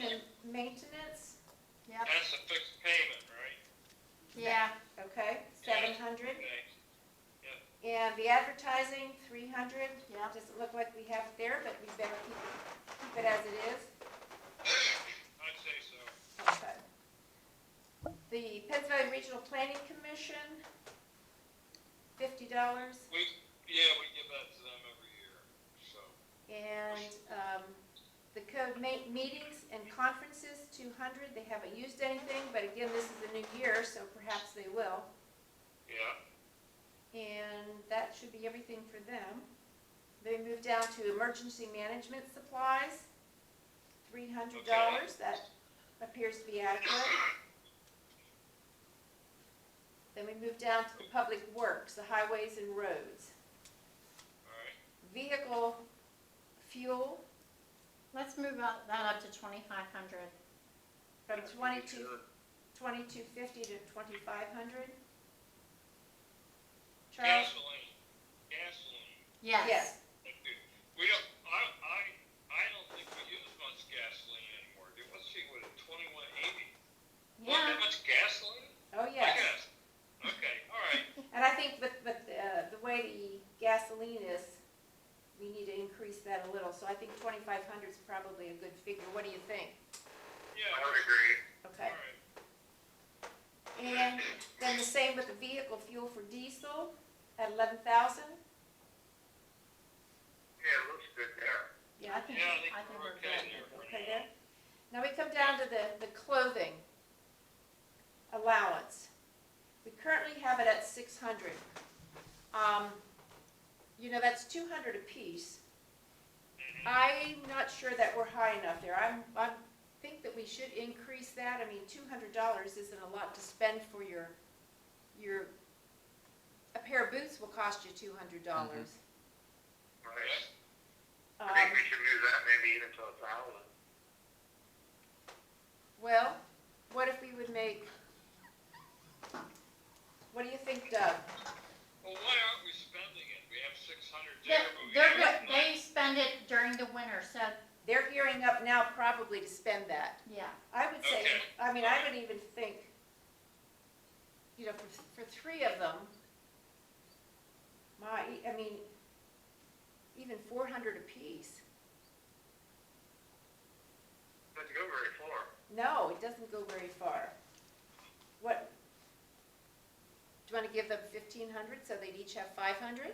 operation and maintenance, Yep, That's a fixed payment, right? yeah, okay, 700. Okay. And the advertising, 300. Yeah. Doesn't look like we have it there, but we better keep it as it is. I'd say so. Okay. The Pennsylvania Regional Planning Commission, $50. We give that to them every year, so. And the code meetings and conferences, 200. They haven't used anything, but again, this is a new year, so perhaps they will. Yeah. And that should be everything for them. They move down to emergency management supplies, $300. Okay. That appears to be adequate. Then we move down to the public works, the highways and roads. All right. Vehicle fuel let's move that up to 2,500. from 2250 to 2,500. Charles? Gasoline. Yes. We don't, I don't think we use much gasoline anymore. Let's see, what, 2180? Yeah, Not that much gasoline? Oh, I yes. guess. Okay, all right. And I think with the way the gasoline is, we need to increase that a little. So I think 2,500 is probably a good figure. What do you think? Yeah. I would agree. Okay. All right. And then the same with the vehicle fuel for diesel at 11,000. Yeah, it looks good there. Yeah, I think. Yeah, I think we're okay good. there for Okay now. there. Now we come down to the clothing allowance. We currently have it at 600. You know, that's 200 apiece. I'm not sure that we're high enough there. I think that we should increase that. I mean, $200 isn't a lot to spend for your a pair of boots will cost you $200. Right. I Um, think we should move that maybe even to 1,000. Well, what if we would make, what do you think, Doug? Well, why aren't we spending it? We have 600 there, but we they're have good, they spend it during the winter, so, They're gearing up now probably to spend that. yeah. I would say, Okay. I mean, I would even think, you know, for three of them, I mean, even 400 apiece. Doesn't go very far. No, it doesn't go very far. What, do you want to give them 1,500 so they'd each have 500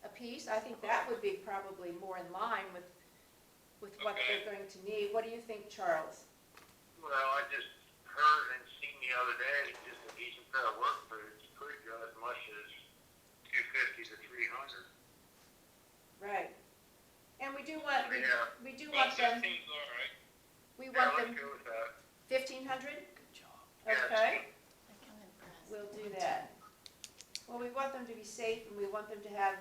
apiece? I think that would be probably more in line with what Okay. they're going to need. What do you think, Charles? Well, I just heard and seen the other day, just a decent pair of work boots could go as much as 250 to 300. Right. And we do want, Yeah. we do About want them, 15's all right. we Yeah, want let's them go with that. 1,500? Good job. Yeah, Okay. I can impress. We'll do that. Well, we want them to be safe and we want them to have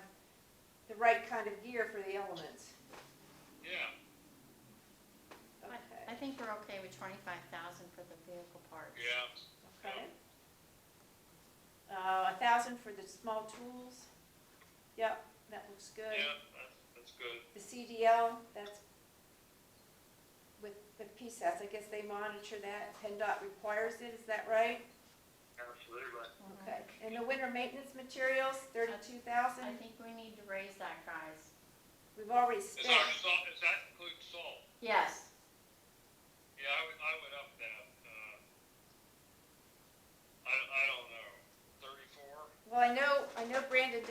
the right kind of gear for the elements. Yeah. Okay. I think we're okay with 25,000 for the vehicle parts. Yeah. Okay. 1,000 for the small tools. Yep, that looks good. Yeah, that's good. The CDL, that's with the PSAS, I guess they monitor that. PennDOT requires it, is that right? Absolutely. Okay. And the winter maintenance materials, 32,000. I think we need to raise that, guys. We've already Is spent. our salt, does that include salt? Yes. Yeah, I would up that. I don't know. 34? Well, I know Brandon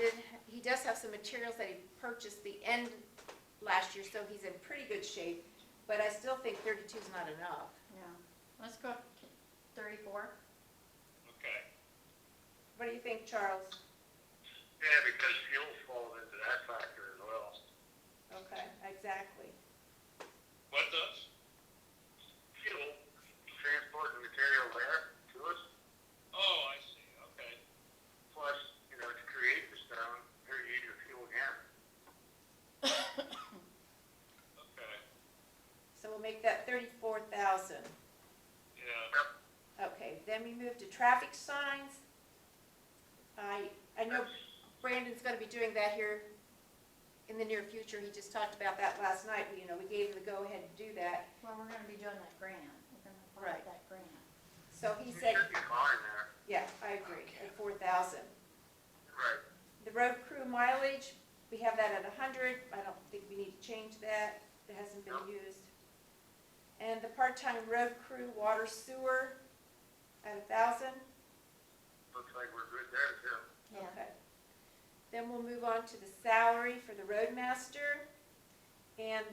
he does have some materials that he purchased the end last year, so he's in pretty good shape, but I still think 32 is not enough. Yeah. Let's go up to 34. Okay. What do you think, Charles? Yeah, because fuel falls into that factor as well. Okay, exactly. What does? Fuel, transport the material there to us, Oh, I see. Okay. plus, you know, to create the stone, here you use your fuel again. Okay. So we'll make that 34,000. Yeah. Okay, then we move to traffic signs. I know Brandon's going to be doing that here in the near future. He just talked about that last night. We gave him the go-ahead to do that. Well, we're gonna be doing that grant, we're gonna apply Right. for that grant. So he You said, should be fine there. yeah, I agree, at 4,000. Right. The road crew mileage, we have that at 100. I don't think we need to change that. It hasn't been No. used. And the part-time road crew, water, sewer, at 1,000. Looks like we're good there too. Yeah. Okay. Then we'll move on to the salary for the roadmaster. And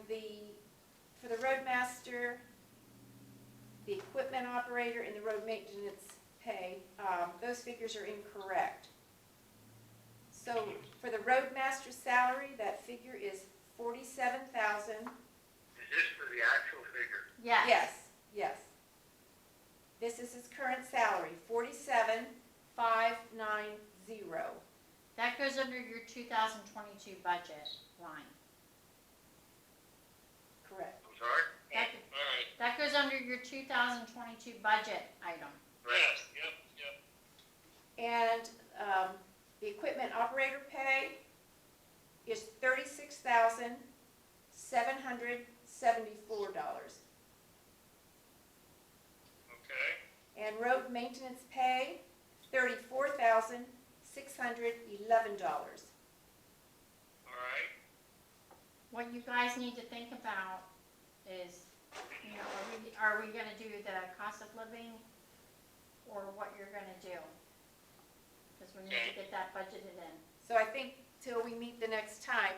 for the roadmaster, the equipment operator, and the road maintenance pay, those figures are incorrect. So for the roadmaster salary, that figure is 47,000. Is this for the actual figure? Yes. This is his current salary, 47,590. That goes under your 2022 budget line. Correct. I'm sorry? That, All right, that goes under your 2022 budget item. yes, yep. And the equipment operator pay is $36,774. Okay, And road maintenance pay, $34,611. all right. What you guys need to think about is, are we gonna do the cost of living or what you're gonna do? Because we need to get that budgeted in. So I think till we meet the next time,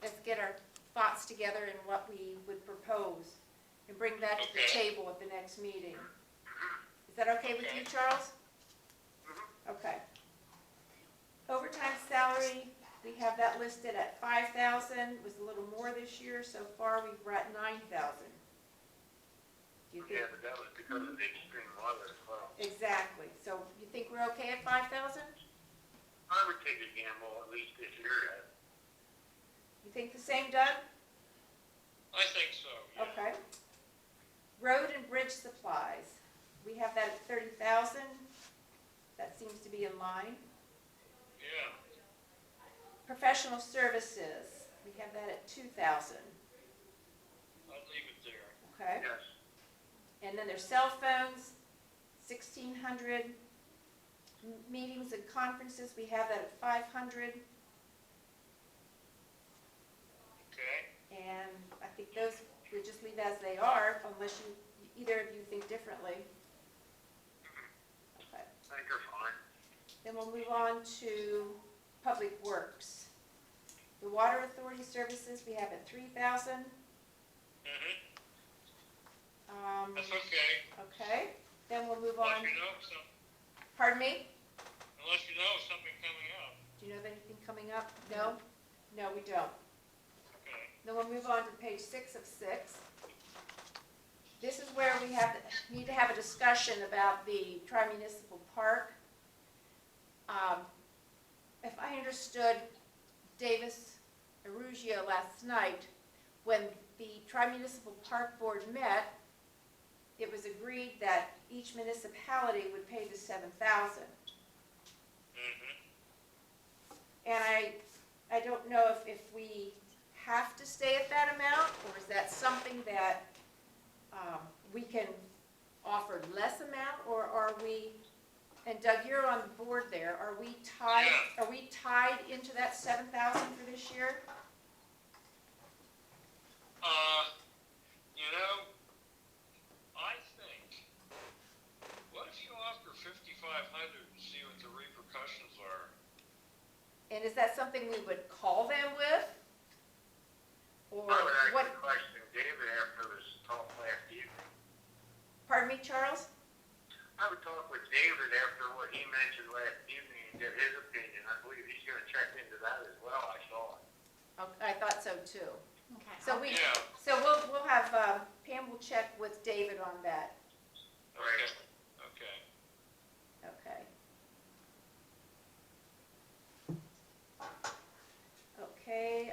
let's get our thoughts together and what we would propose and bring that to the Okay. table at the next meeting. Is that okay with you, Okay. Charles? Mm-hmm. Okay. Overtime salary, we have that listed at 5,000, it was a little more this year. So far, we're at 9,000. Do you think? Yeah, but that was because of the extreme weather as well. Exactly. So you think we're okay at 5,000? I would take a gamble at least this year. You think the same, Doug? I think so, yeah. Okay. Road and bridge supplies, we have that at 30,000. That seems to be in line. Yeah, Professional services, we have that at 2,000. I'll leave it there. Okay. Yes. And then there's cell phones, 1,600. Meetings and conferences, we have that at 500. Okay, And I think those we just leave as they are, unless either of you think differently. Okay. I think you're fine. Then we'll move on to public works. The water authority services, we have at 3,000. that's okay. Okay. Then we'll move Unless on. you know some, Pardon me? unless you know something coming up. Do you know of anything coming up? No? No, we don't. Okay, Then we'll move on to page 6 of 6. This is where we need to have a discussion about the tri-municipal park. If I understood Davis Arugio last night, when the tri-municipal park board met, it was agreed that each municipality would pay the 7,000. And I don't know if we have to stay at that amount, or is that something that we can offer less amount, or are we, and Doug, you're on the board there, are we tied, Yeah. are we tied into that 7,000 for this year? you know, I think, what if you offer 5,500 and see what the repercussions are? And is that something we would call them with? Or I would what, actually question David after this talk last evening. pardon me, Charles? I would talk with David after what he mentioned last evening and get his opinion. I believe he's gonna check into that as well, I saw it. I thought so too. Okay. So we, Yeah. so we'll have, Pam will check with David on that. Okay, okay. Okay. Okay,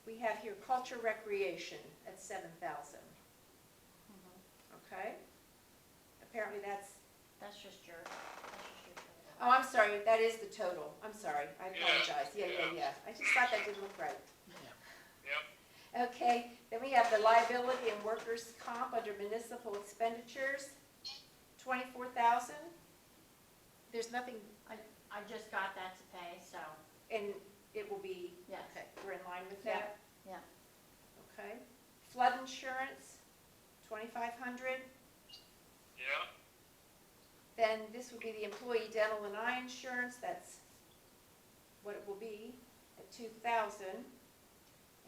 we have here culture recreation at 7,000, Mhm. okay? Apparently that's, That's just your. Oh, I'm sorry, that is the total. I'm sorry, I Yeah, apologize. Yeah. I just thought that didn't look right. Yep, Okay, then we have the liability and workers' comp under municipal expenditures, 24,000. There's nothing, I just got that to pay, so, and it will be, yes. okay, we're in line with Yeah, that? yeah. Okay. Flood insurance, 2,500. yeah, Then this would be the employee dental and eye insurance, that's what it will be, at 2,000.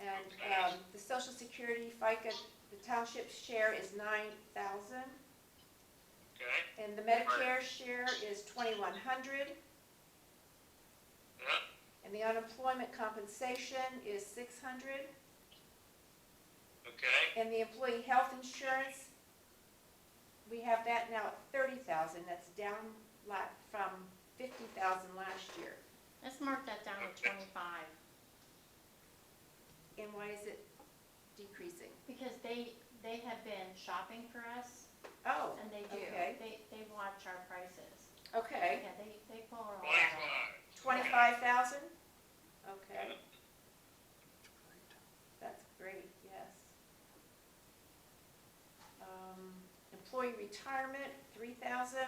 And Okay. the social security FICA, the township's share is 9,000. okay, And the Medicare share is 2,100. yeah, And the unemployment compensation is 600. okay, And the employee health insurance, we have that now at 30,000. That's down from 50,000 last year. Let's mark that down to Okay. 25, And why is it decreasing? because they have been shopping for us, Oh, and they do. okay. They watch our prices. okay. Yeah, they pull our all that out. 25. 25,000? Okay. That's great, yes. Employee retirement, 3,000.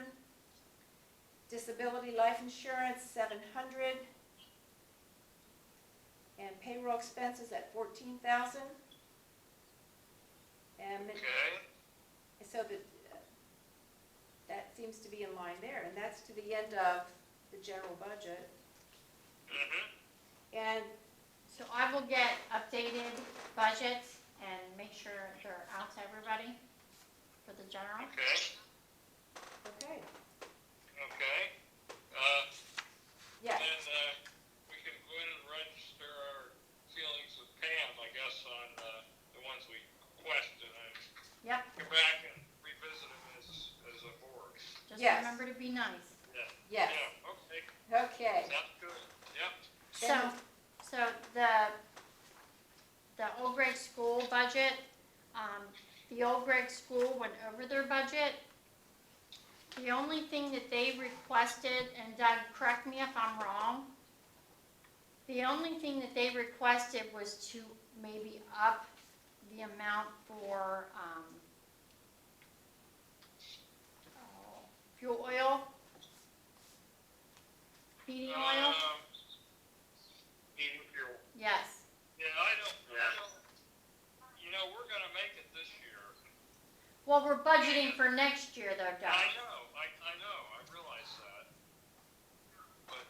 Disability life insurance, 700. And payroll expenses at 14,000. And Okay, so that seems to be in line there, and that's to the end of the general budget. And So I will get updated budgets and make sure they're out to everybody for the general. okay, okay, okay. yes, Then, we can go in and register our feelings with Pam, I guess, on, the ones we questioned, and Yep, come back and revisit them as a board. just Yes. remember to be nice. Yeah. yes, Yeah, okay, okay. sounds good, yep, So the old grade school budget, the old grade school went over their budget. The only thing that they requested, and Doug, correct me if I'm wrong, the only thing that they requested was to maybe up the amount for, fuel oil, heating oil, Heating fuel. yes. yeah, you know, we're gonna make it this year. Well, we're budgeting for next year though, Doug. I know, I realize that. But,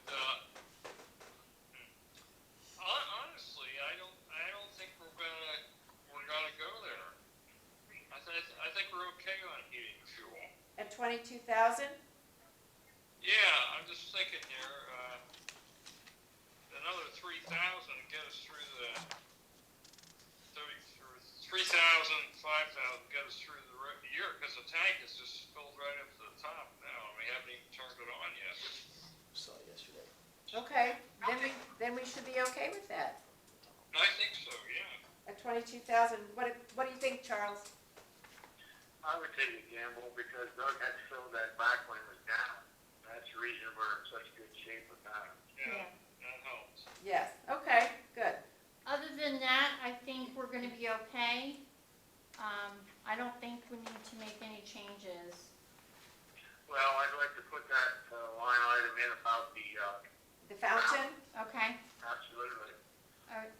honestly, I don't think we're gonna go there. I think we're okay on heating fuel. At 22,000? Yeah, I'm just thinking here, another 3,000 to get us through the 3,000, 5,000 get us through the year, because the tank is just filled right up to the top now, and we haven't even turned it on yet. Saw it yesterday. Okay, then we should be okay with that. I think so, yeah. At 22,000, what do you think, Charles? I would take a gamble because Doug had to fill that back when it was down. That's the reason we're in such good shape with that. Yeah, that helps. Yes, okay, good. Other than that, I think we're gonna be okay. I don't think we need to make any changes. Well, I'd like to put that line item in about The fountain? Okay? absolutely.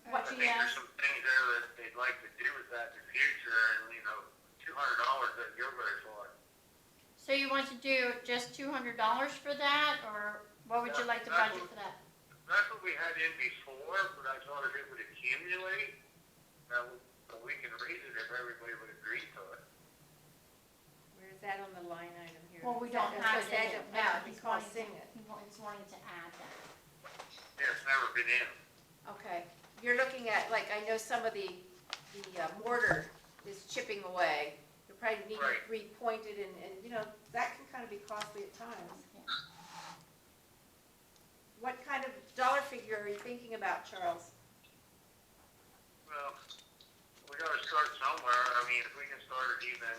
What I do think you there's ask? some things there that they'd like to do with that in the future, and, $200 doesn't go very far. So you want to do just $200 for that, or what would you like to budget for that? That's what we had in before, but I thought if it would accumulate, that we can raise it if everybody would agree to it. Where is that on the line item here? Well, we don't That's have what it, I don't- no, I don't he's recall wanting seeing it. he's wanting to add that. Yeah, it's never been in. Okay, you're looking at, like, I know some of the mortar is chipping away. You probably need Right. it repointed and, that can kind of be costly at times. Yeah. What kind of dollar figure are you thinking about, Charles? Well, we gotta start somewhere. I mean, if we can start at even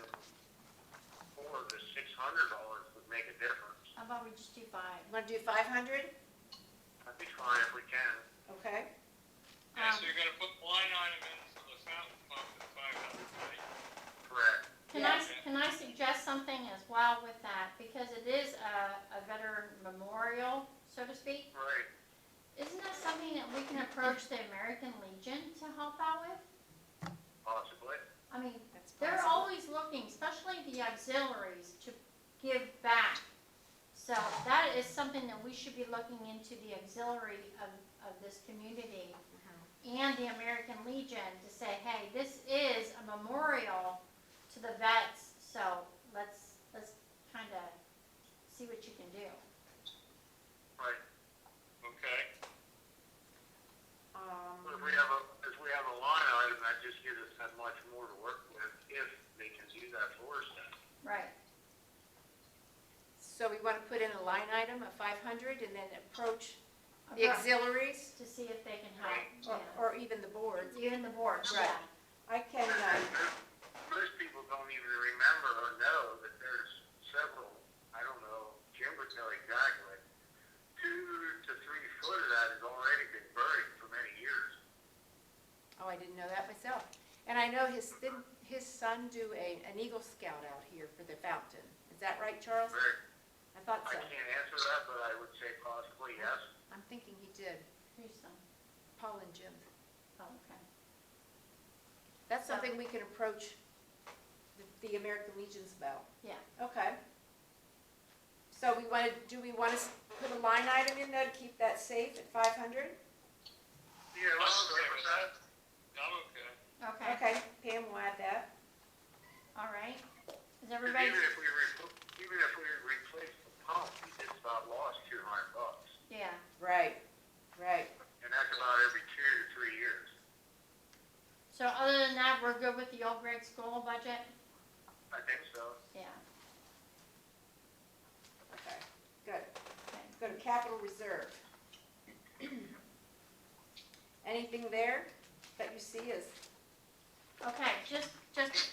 $400 to $600 would make a difference. How about we just do 5? Want to do 500? That'd be fine if we can. Okay. Yeah, so you're gonna put line item in for the fountain pump at 500, right? Correct. Can I suggest something as well with that? Because it is a veteran memorial, so to speak. Right. Isn't that something that we can approach the American Legion to help out with? Possibly. I mean, That's they're possible. always looking, especially the auxiliaries, to give back. So that is something that we should be looking into, the auxiliary of this community and the American Legion to say, hey, this is a memorial to the vets, so let's kind of see what you can do. Right. Okay. But if we have a line item, that just gives us that much more to work with if they can do that for us then. Right. So we want to put in a line item of 500 and then approach the auxiliaries To see if they can help. Yeah. or even the boards. Even the boards, Right. yeah. I can, Most people don't even remember or know that there's several, I don't know, Jim would know exactly, 2 to 3 foot of that has already been buried for many years. oh, I didn't know that myself. And I know didn't his son do an Eagle Scout out here for the fountain. Is that right, Charles? Very, I thought I so. can't answer that, but I would say possibly yes. I'm thinking he did. Who's some? Paul and Jim. Oh, okay. That's So- something we can approach the American Legions about. Yeah. Okay. So do we want to put a line item in there to keep that safe at 500? Yeah, I'm well, okay with that. that. I'm okay. Okay, Okay, Pam will add that. all right. Is 'Cause everybody, even if we replace the pump, we just about lost $200. yeah, Right, right. And that's about every 2 to 3 years. so other than that, we're good with the old grade school budget? I think so. Yeah, Okay, good. okay. Go to capital reserve. Anything there that you see is, Okay, just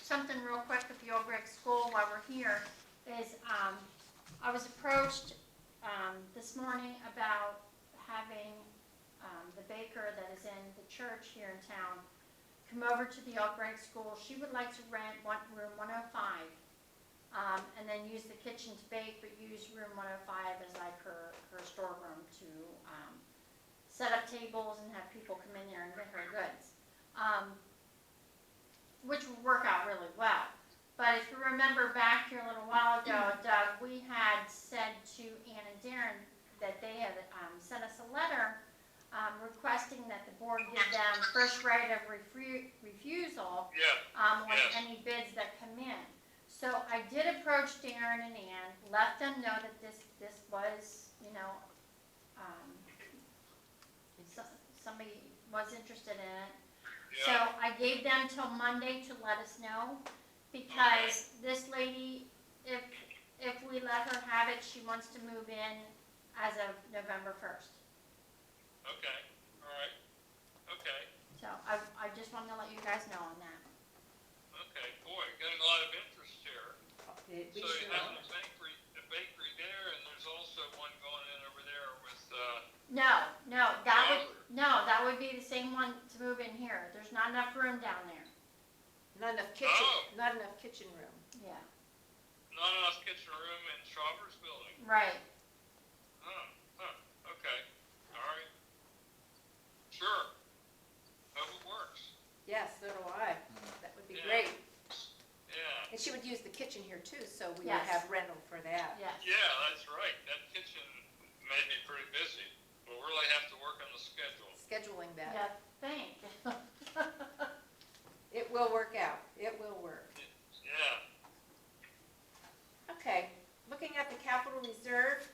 something real quick with the Old Brick School while we're here is, I was approached, this morning about having, the baker that is in the church here in town come over to the Old Brick School. She would like to rent room 105, and then use the kitchen to bake, but use room 105 as like her storeroom to, set up tables and have people come in there and get her goods. Which would work out really well. But if you remember back here a little while ago, Doug, we had said to Ann and Darren that they had sent us a letter requesting that the board give them first right of refusal Yeah, on Yes. any bids that come in. So I did approach Darren and Ann, let them know that this was, somebody was interested in it. So yeah. I gave them till Monday to let us know, because this lady, if we let her have it, she wants to move in as of November 1st. Okay, all right. Okay, So I just wanted to let you guys know on that. okay. Boy, getting a lot of interest here. we So you should, have a bakery there, and there's also one going in over there with, That would be the same one to move in here. There's not enough room down there. not enough kitchen, Oh. not enough kitchen room. Yeah. not enough kitchen room in Schauber's building. Right. Okay, all right. Sure. Hope it works. Yes, so do I. That would be Yeah. great. Yeah, And she would use the kitchen here too, so we would Yes. have rental for that. Yes. yeah, that's right. That kitchen made me pretty busy. We'll really have to work on the schedule. Scheduling that. Yeah, thank. It will work out. It will work. Yeah, Okay, looking at the capital reserve,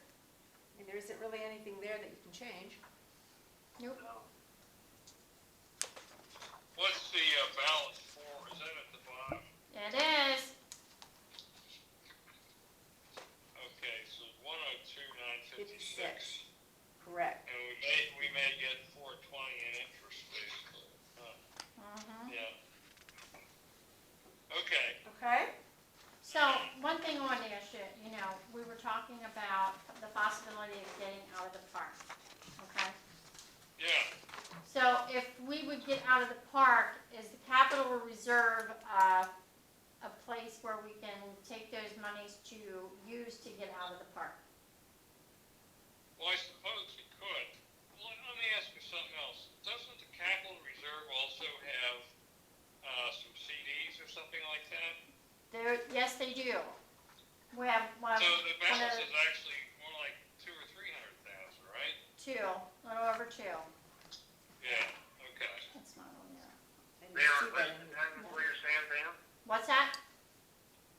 and there isn't really anything there that you can change. Nope. No. if we would get out of the park, is the capital reserve, a place where we can take those monies to use to get out of the park? Well, I suppose it could. Well, let me ask you something else. Doesn't the capital reserve also have, some CDs or something like that? Yes, they do. We have one, So the one balance of is actually more like 200,000 or 300,000, right? two, a little over two. Yeah, okay. That's not on there. I didn't They see aren't that listed, in then, is what you're saying, Dan? What's that?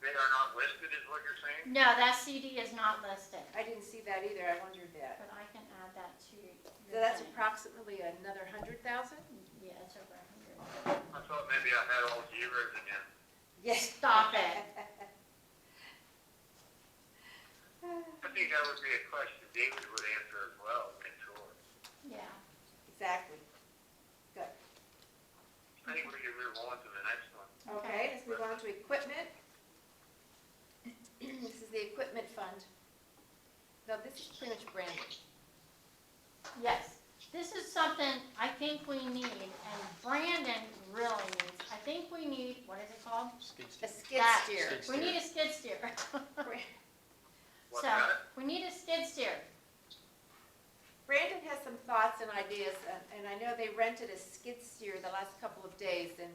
They are not listed, is what you're saying? No, that CD is not listed, I didn't see that either, I wondered that. but I can add that to your So that's thing. approximately another 100,000? Yeah, it's over 100. I thought maybe I had all zeros again. Yes. Stop it. I think that would be a question David would answer as well, make sure. Yeah. Exactly. Good. I think we can move on to the next one. Okay, let's move on to equipment. This is the equipment fund. No, this is pretty much Brandon. Yes, this is something I think we need, and Brandon really needs. I think we need, what is it called? Skid A steer. skid That. steer. Skid We need a skid steer. What's So, that? we need a skid steer. Brandon has some thoughts and ideas, and I know they rented a skid steer the last couple of days, and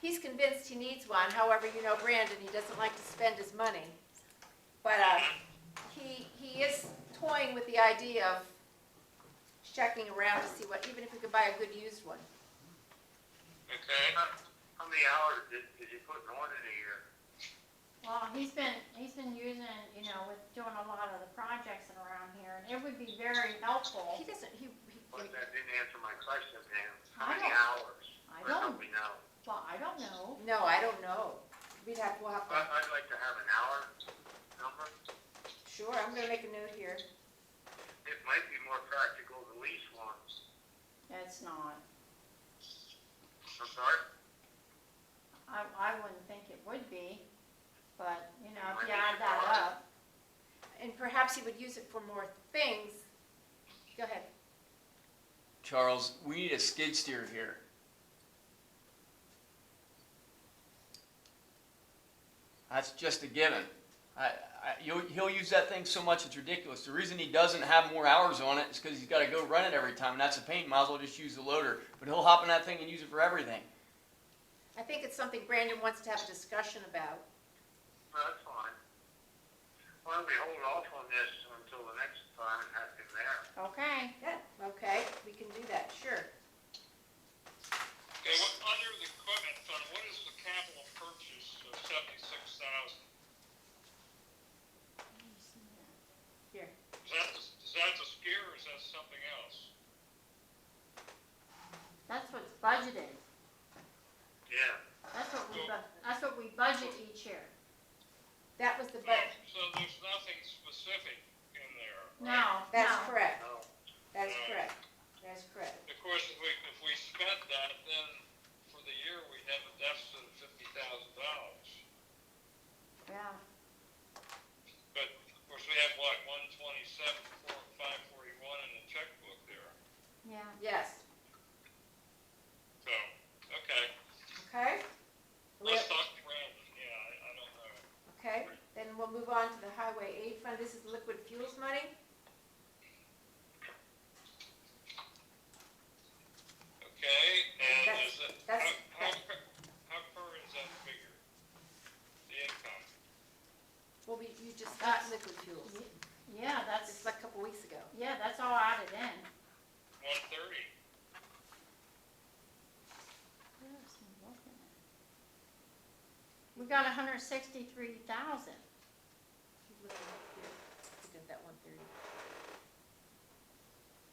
he's convinced he needs one. However, you know Brandon, he doesn't like to spend his money. But he is toying with the idea of checking around to see what, even if we could buy a good used one. Okay. How many hours is he putting on in a year? Well, he's been using, you know, with doing a lot of the projects around here, and it would be very helpful. He doesn't, But that didn't answer my question, Dan. How I many don't- hours? I Or don't- don't we know? Well, I don't know. no, I don't know. We'll have to, I'd like to have an hour number. sure, I'm gonna make a note here. It might be more practical to lease one. It's not. I'm sorry? I wouldn't think it would be, but, you know, if Might you be add that smarter. up. And perhaps he would use it for more things. Go ahead. Charles, we need a skid steer here. That's just a given. He'll use that thing so much it's ridiculous. The reason he doesn't have more hours on it is because he's got to go run it every time, and that's a pain. Might as well just use the loader. But he'll hop in that thing and use it for everything. I think it's something Brandon wants to have a discussion about. No, that's fine. Why don't we hold off on this until the next time and have him there? Okay. Yeah, okay, we can do that, sure. Okay, under the equipment fund, what is the capital purchase of 76,000? Here. Is that the skier or is that something else? That's what's budgeted. Yeah. That's what we budget each year. That was the Oh, budget. so there's nothing specific in there, right? No, That's no. correct. No. That is correct. That is correct. Of course, if we spent that, then for the year, we have a deficit of $50,000. Yeah. But, of course, we have, what, 127,541 in the checkbook there. Yeah. Yes. So, okay. Okay? Let's talk to Brandon. Yeah, I don't know. Okay, then we'll move on to the highway aid fund. This is liquid fuels money. Okay, and That's- is it, that's- how current is that figure? The income? Well, you just got liquid fuels, Yeah, that's, just like a couple weeks ago. yeah, that's all added in. 130. We got 163,000. Look at that 130.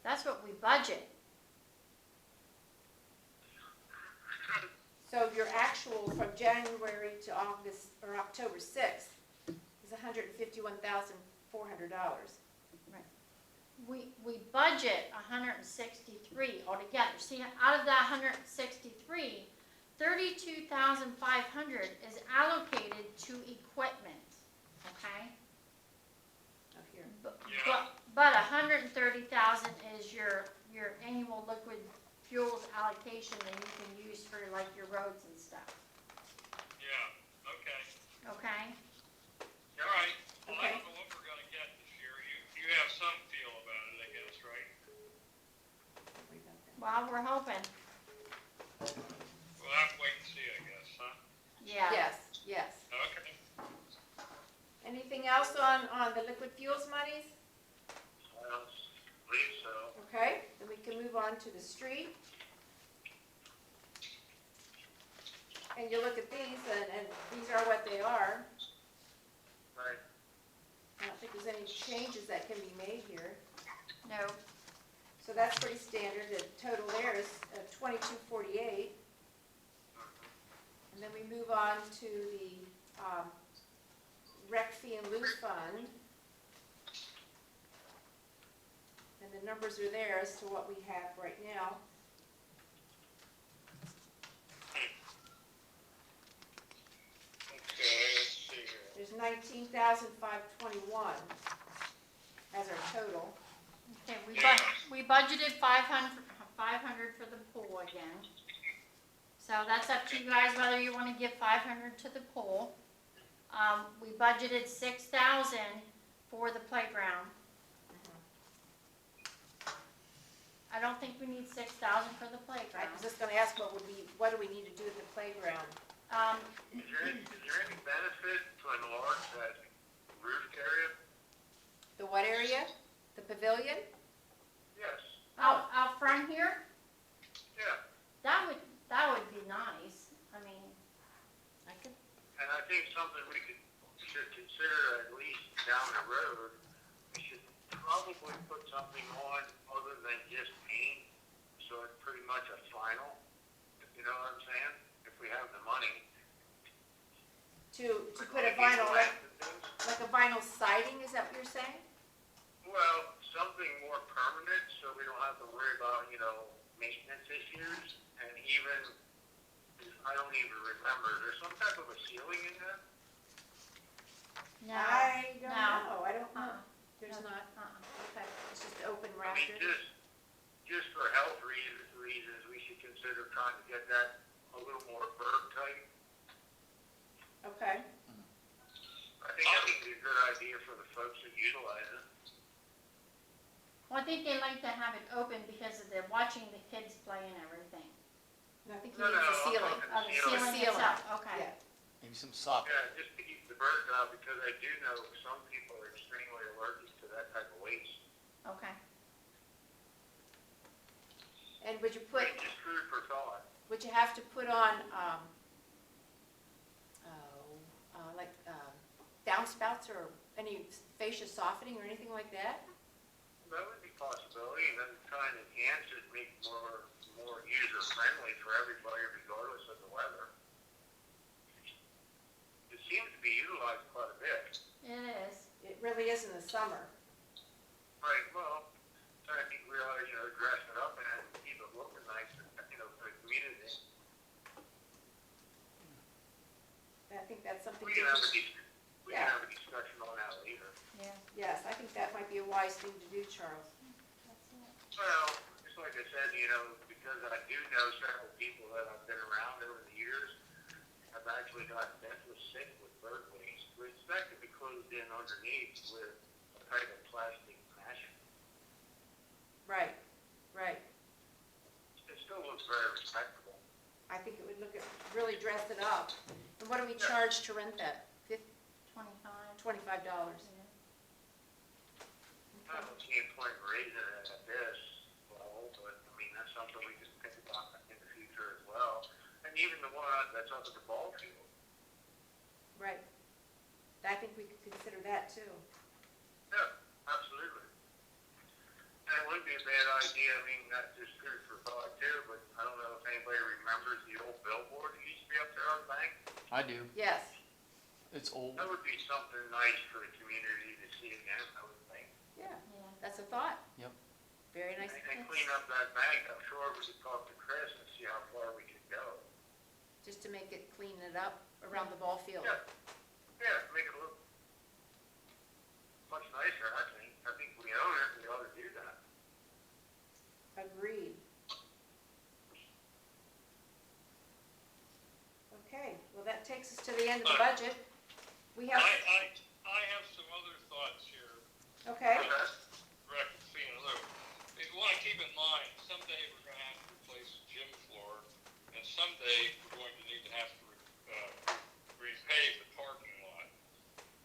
That's what we budget. So your actual from January to August, or October 6th, is $151,400. We budget 163 altogether. See, out of that 163, 32,500 is allocated to equipment, okay? Oh, here. But, Yeah. but 130,000 is your annual liquid fuels allocation that you can use for like your roads and stuff, Yeah, okay. okay? All right. Well, I Okay. don't know what we're gonna get this year. You have some feel about it, I guess, right? Don't worry about that. Well, we're hoping, We'll have to wait and see, I guess, huh? yeah. Yes, yes. Okay. Anything else on the liquid fuels monies? I don't believe so. Okay, then we can move on to the street. And you look at these, and these are what they are. Right. I don't think there's any changes that can be made here. No, So that's pretty standard. The total there is $22.48. And then we move on to the rec fee and lieu fund. And the numbers are there as to what we have right now. Okay, let's see here. There's 19,521 as our total. okay, we budgeted 500 for the pool again. So that's up to you guys whether you wanna give 500 to the pool. We budgeted 6,000 for the playground. I don't think we need 6,000 for the I playground. was just gonna ask what do we need to do at the playground? Is there any benefit to enlarge that roofed area? The what area? The pavilion? Yes. Out front here, Yeah. that would be nice. I mean, I could, And I think something we should consider at least down the road, we should probably put something on other than just paint, so it's pretty much a final, if you know what I'm saying? If we have the money. to Like put a maybe vinyl, glass and things. like a vinyl siding, is that what you're saying? Well, something more permanent, so we don't have to worry about, maintenance issues, and even, I don't even remember, is there some type of a ceiling in there? no. I don't No. know, I don't know. Uh-uh. There's No. not, okay, it's just open I mean, rafters. just for health reasons, we should consider trying to get that a little more bird type. Okay, I think that would be a good idea for the folks that utilize it. Well, I think they like to have it open because they're watching the kids play and everything. and I think he No, needs no, a I'm ceiling. talking Oh, the ceiling. ceiling Ceiling. itself, okay. Yeah, Maybe some socket. Yeah, just to keep the birds out, because I do know some people are extremely allergic to that type of waste. Okay. and would you put, Just food for thought. would you have to put on, like, downspouts or any fascia softening or anything like that? That would be a possibility, and then try and enhance it, make it more user friendly for everybody regardless of the weather. It seems to be utilized quite a bit. It is. It really is in the summer. Right, well, I think we ought to, dress it up and keep it looking nice, for the community. I think that's something. We can that have a, we can Yeah. have a discussion on that later. Yeah. Yes, I think that might be a wise thing to do, Charles. That's it. Well, just like I said, because I do know several people that I've been around over the years, have actually gotten deathly sick with bird waste, which that could be closed in underneath with a type of plastic mesh. Right, right. It still looks very respectable. I think it would look, really dress it up. And what do we charge to rent that? 25. $25. Yeah. I don't see any point in raising it at this level, but I mean, that's something we can think about in the future as well. And even the one that's up at the ball field. Right. I think we could consider that too. Yeah, absolutely. And it wouldn't be a bad idea, I mean, not just food for thought too, but I don't know if anybody remembers the old billboard that used to be up there on the bank. I do. Yes, It's old. That would be something nice for the community to see again, I would think. yeah, Yeah. that's a thought. Yep. Very nice. And clean up that bank, I'm sure we could talk to Chris and see how far we could go. Just to make it, clean it up around the ball field. Yeah, yeah, make it look much nicer, I think. I think we own it, we ought to do that. Agreed. well, that takes us to the end of the budget. We have, I have some other thoughts here. okay, Rick, seeing a little. You want to keep in mind, someday we're going to have to replace the gym floor, and someday we're going to need to have to repave the parking lot.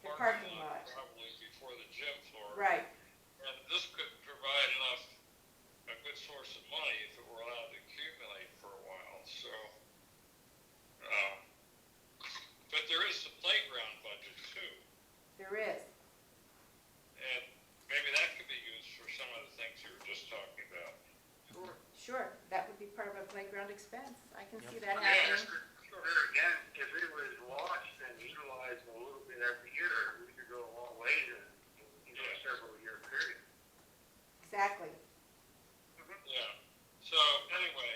the parking lot, Probably before the gym floor. right. And this could provide a good source of money if it were allowed to accumulate for a while. So, but there is the playground budget too, There is, and maybe that could be used for some of the things you were just talking about. sure, that would be part of a playground expense. I can see that Yeah, happening. sure. There again, if it was watched and utilized a little bit every year, we could go a long ways in, a several year period. Exactly. Yeah. So anyway,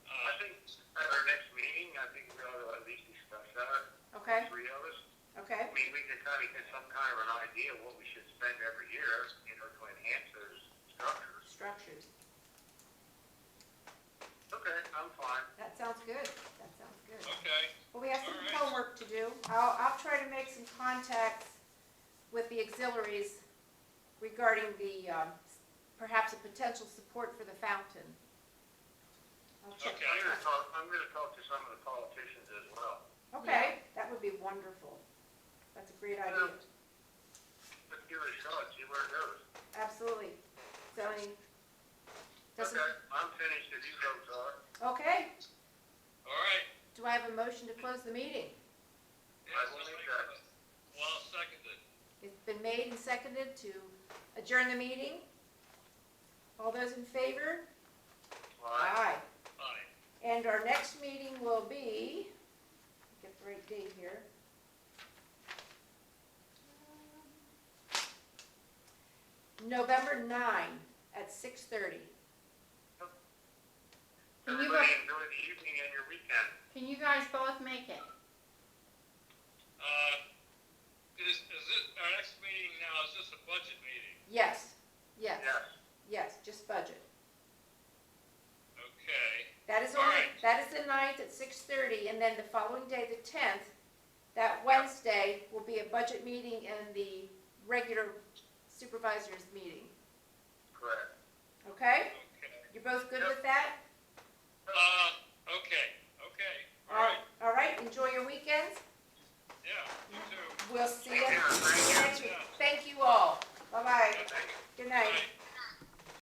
I think at our next meeting, I think we ought to at least discuss that, Okay, three of us. okay, I mean, we can kind of get some kind of an idea of what we should spend every year, to enhance those structures. structures. Okay, I'm fine. That sounds good, that sounds good. okay. Well, we have some All right. homework to do. I'll try to make some contacts with the auxiliaries regarding the, perhaps a potential support for the fountain. I'll check. Okay. I'm gonna talk to some of the politicians as well. Okay, that would be wonderful. That's a great idea. Let's give it a shot, see where it goes. Absolutely. So, I mean, doesn't, Okay, I'm finished if you folks are. okay, All right. do I have a motion to close the meeting? Yes, will I'll make second that. it. Well, I'll second it. It's been made and seconded to adjourn the meeting. All those in favor? Aye. Aye. And our next meeting will be, get the right date here. November 9 at 6:30. Can you Everybody enjoy the evening and your weekend. Can you guys both make it? Is this, our next meeting now, is this a budget meeting? Yes, yes, Yes. yes, just budget. Okay. That is All only, right. that is the 9th at 6:30, and then the following day, the 10th, that Wednesday will be a budget meeting and the regular supervisors meeting. Correct. Okay? Okay. You're both good with that? Okay. All right. All right, enjoy your weekends. Yeah, you too. We'll see you Take care. Thank you. next week. Thank you all.